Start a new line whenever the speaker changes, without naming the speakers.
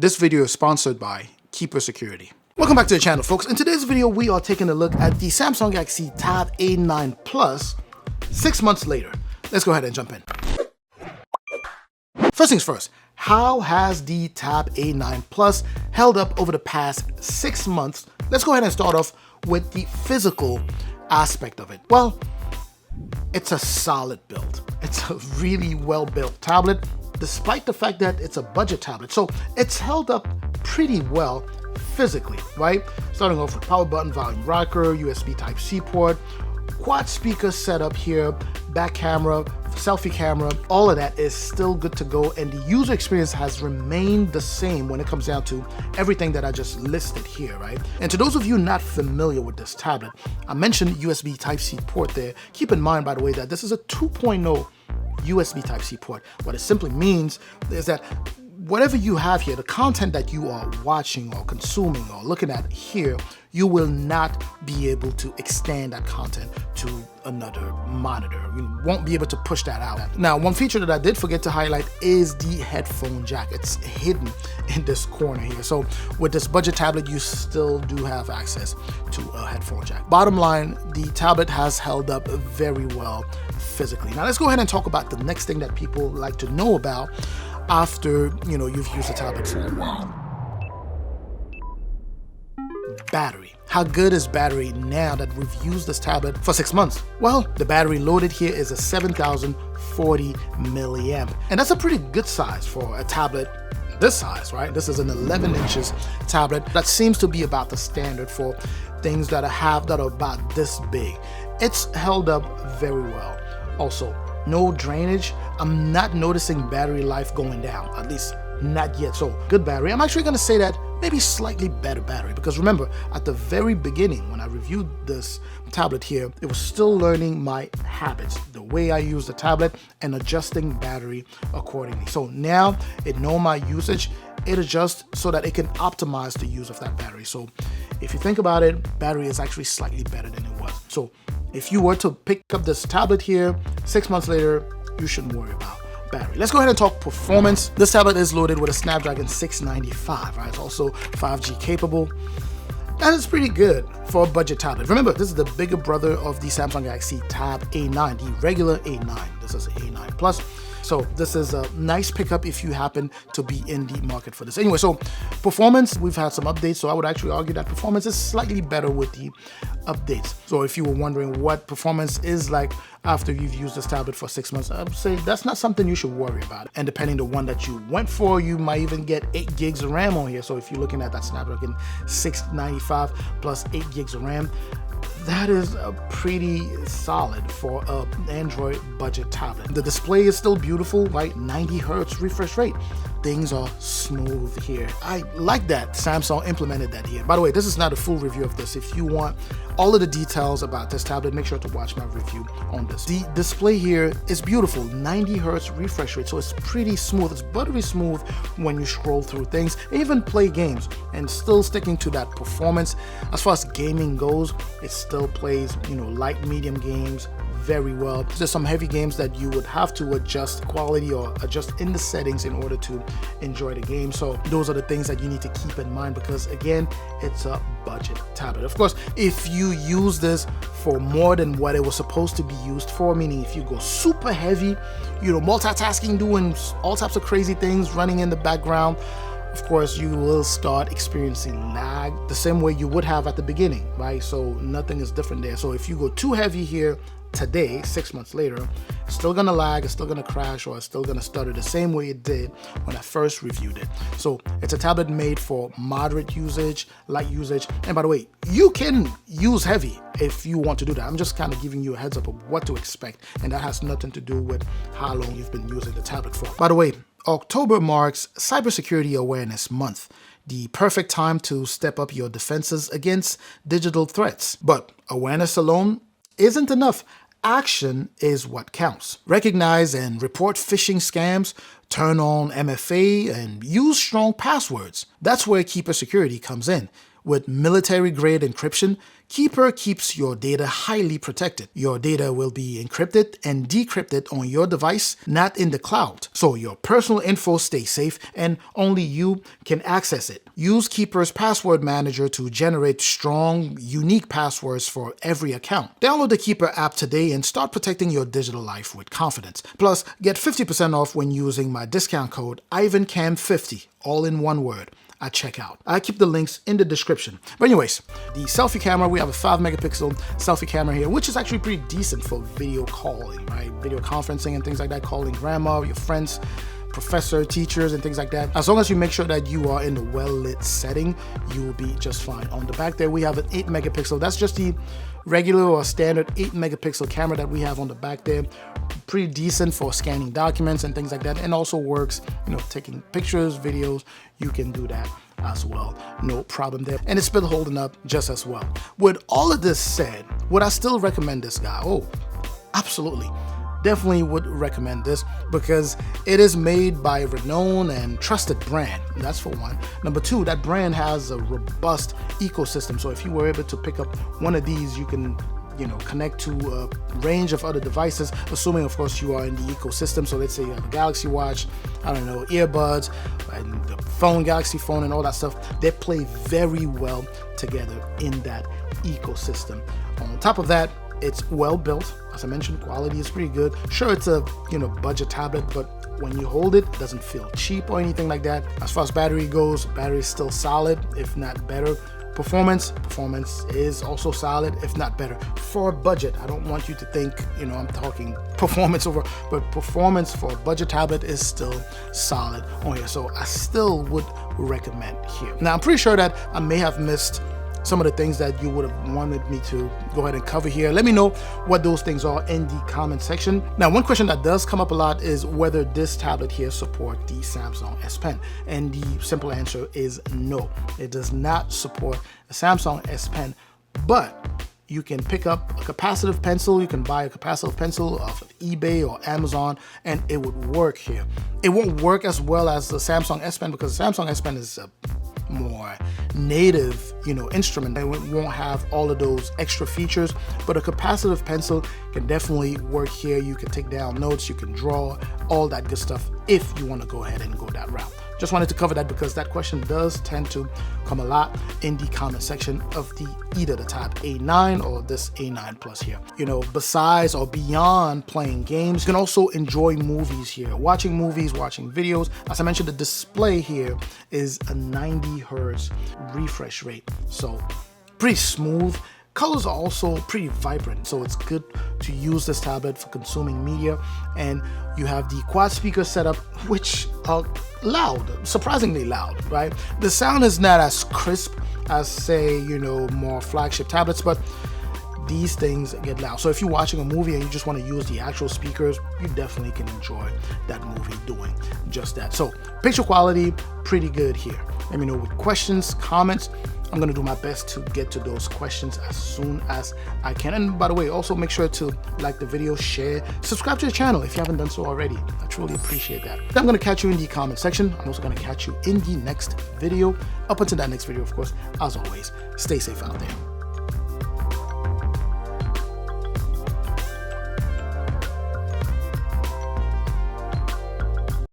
This video is sponsored by Keeper Security. Welcome back to the channel, folks. In today's video, we are taking a look at the Samsung Galaxy Tab A9 Plus 6 months later. Let's go ahead and jump in. First things first, how has the Tab A9 Plus held up over the past 6 months? Let's go ahead and start off with the physical aspect of it. Well, it's a solid build. It's a really well-built tablet, despite the fact that it's a budget tablet. So it's held up pretty well physically, right? Starting off with power button, volume rocker, USB Type-C port, quad speaker setup here, back camera, selfie camera, all of that is still good to go, and the user experience has remained the same when it comes down to everything that I just listed here, right? And to those of you not familiar with this tablet, I mentioned USB Type-C port there. Keep in mind, by the way, that this is a 2.0 USB Type-C port. What it simply means is that whatever you have here, the content that you are watching or consuming or looking at here, you will not be able to extend that content to another monitor. You won't be able to push that out. Now, one feature that I did forget to highlight is the headphone jack. It's hidden in this corner here. So with this budget tablet, you still do have access to a headphone jack. Bottom line, the tablet has held up very well physically. Now let's go ahead and talk about the next thing that people like to know about after you've used the tablet for a while. Battery. How good is battery now that we've used this tablet for 6 months? Well, the battery loaded here is a 7040 milliamp, and that's a pretty good size for a tablet this size, right? This is an 11 inches tablet. That seems to be about the standard for things that are about this big. It's held up very well. Also, no drainage. I'm not noticing battery life going down, at least not yet. So good battery. I'm actually going to say that maybe slightly better battery, because remember, at the very beginning when I reviewed this tablet here, it was still learning my habits, the way I use the tablet, and adjusting battery accordingly. So now it knows my usage, it adjusts so that it can optimize the use of that battery. So if you think about it, battery is actually slightly better than it was. So if you were to pick up this tablet here 6 months later, you shouldn't worry about battery. Let's go ahead and talk performance. This tablet is loaded with a Snapdragon 695, right? It's also 5G capable. That is pretty good for a budget tablet. Remember, this is the bigger brother of the Samsung Galaxy Tab A9, the regular A9. This is A9 Plus. So this is a nice pickup if you happen to be in the market for this. Anyway, so performance, we've had some updates, so I would actually argue that performance is slightly better with the updates. So if you were wondering what performance is like after you've used this tablet for 6 months, I would say that's not something you should worry about. And depending on the one that you went for, you might even get 8 gigs of RAM on here. So if you're looking at that Snapdragon 695 plus 8 gigs of RAM, that is pretty solid for an Android budget tablet. The display is still beautiful, right? 90 Hz refresh rate. Things are smooth here. I like that Samsung implemented that here. By the way, this is not a full review of this. If you want all of the details about this tablet, make sure to watch my review on this. The display here is beautiful, 90 Hz refresh rate, so it's pretty smooth. It's buttery smooth when you scroll through things, even play games, and still sticking to that performance. As far as gaming goes, it still plays, light, medium games very well. There's some heavy games that you would have to adjust quality or adjust in the settings in order to enjoy the game. So those are the things that you need to keep in mind, because again, it's a budget tablet. Of course, if you use this for more than what it was supposed to be used for, meaning if you go super heavy, multitasking, doing all types of crazy things, running in the background, of course, you will start experiencing lag the same way you would have at the beginning, right? So nothing is different there. So if you go too heavy here today, 6 months later, it's still gonna lag, it's still gonna crash, or it's still gonna stutter the same way it did when I first reviewed it. So it's a tablet made for moderate usage, light usage. And by the way, you can use heavy if you want to do that. I'm just kind of giving you a heads up of what to expect, and that has nothing to do with how long you've been using the tablet for. By the way, October marks Cybersecurity Awareness Month, the perfect time to step up your defenses against digital threats. But awareness alone isn't enough. Action is what counts. Recognize and report phishing scams, turn on MFA, and use strong passwords. That's where Keeper Security comes in. With military-grade encryption, Keeper keeps your data highly protected. Your data will be encrypted and decrypted on your device, not in the cloud. So your personal info stays safe and only you can access it. Use Keeper's password manager to generate strong, unique passwords for every account. Download the Keeper app today and start protecting your digital life with confidence. Plus, get 50% off when using my discount code IvanCam50, all in one word, at checkout. I keep the links in the description. But anyways, the selfie camera, we have a 5-megapixel selfie camera here, which is actually pretty decent for video calling, right? Video conferencing and things like that, calling grandma, your friends, professor, teachers, and things like that. As long as you make sure that you are in the well-lit setting, you will be just fine. On the back there, we have an 8-megapixel. That's just the regular or standard 8-megapixel camera that we have on the back there. Pretty decent for scanning documents and things like that, and also works, taking pictures, videos. You can do that as well, no problem there, and it's still holding up just as well. With all of this said, would I still recommend this guy? Oh, absolutely. Definitely would recommend this because it is made by a renowned and trusted brand. That's for one. Number two, that brand has a robust ecosystem. So if you were able to pick up one of these, you can connect to a range of other devices, assuming of course you are in the ecosystem. So let's say you have a Galaxy Watch, earbuds, and the phone, Galaxy phone, and all that stuff. They play very well together in that ecosystem. On top of that, it's well built. As I mentioned, quality is pretty good. Sure, it's a budget tablet, but when you hold it, it doesn't feel cheap or anything like that. As far as battery goes, battery is still solid, if not better. Performance is also solid, if not better. For budget, I don't want you to think, I'm talking performance over, but performance for a budget tablet is still solid on here. So I still would recommend here. Now, I'm pretty sure that I may have missed some of the things that you would have wanted me to go ahead and cover here. Let me know what those things are in the comment section. Now, one question that does come up a lot is whether this tablet here supports the Samsung S Pen. And the simple answer is no. It does not support the Samsung S Pen, but you can pick up a capacitive pencil. You can buy a capacitive pencil off of eBay or Amazon, and it would work here. It won't work as well as the Samsung S Pen because the Samsung S Pen is a more native instrument. It won't have all of those extra features, but a capacitive pencil can definitely work here. You can take down notes, you can draw, all that good stuff if you want to go ahead and go that route. Just wanted to cover that because that question does tend to come a lot in the comment section of either the Tab A9 or this A9 Plus here. Besides or beyond playing games, you can also enjoy movies here. Watching movies, watching videos. As I mentioned, the display here is a 90 Hertz refresh rate. So pretty smooth. Colors are also pretty vibrant, so it's good to use this tablet for consuming media. And you have the quad speaker setup, which are loud, surprisingly loud, right? The sound is not as crisp as, say, more flagship tablets, but these things get loud. So if you're watching a movie and you just want to use the actual speakers, you definitely can enjoy that movie doing just that. So picture quality, pretty good here. Let me know with questions, comments. I'm going to do my best to get to those questions as soon as I can. And by the way, also make sure to like the video, share, subscribe to the channel if you haven't done so already. I truly appreciate that. I'm going to catch you in the comment section. I'm also going to catch you in the next video. Up until that next video, of course, as always, stay safe out there.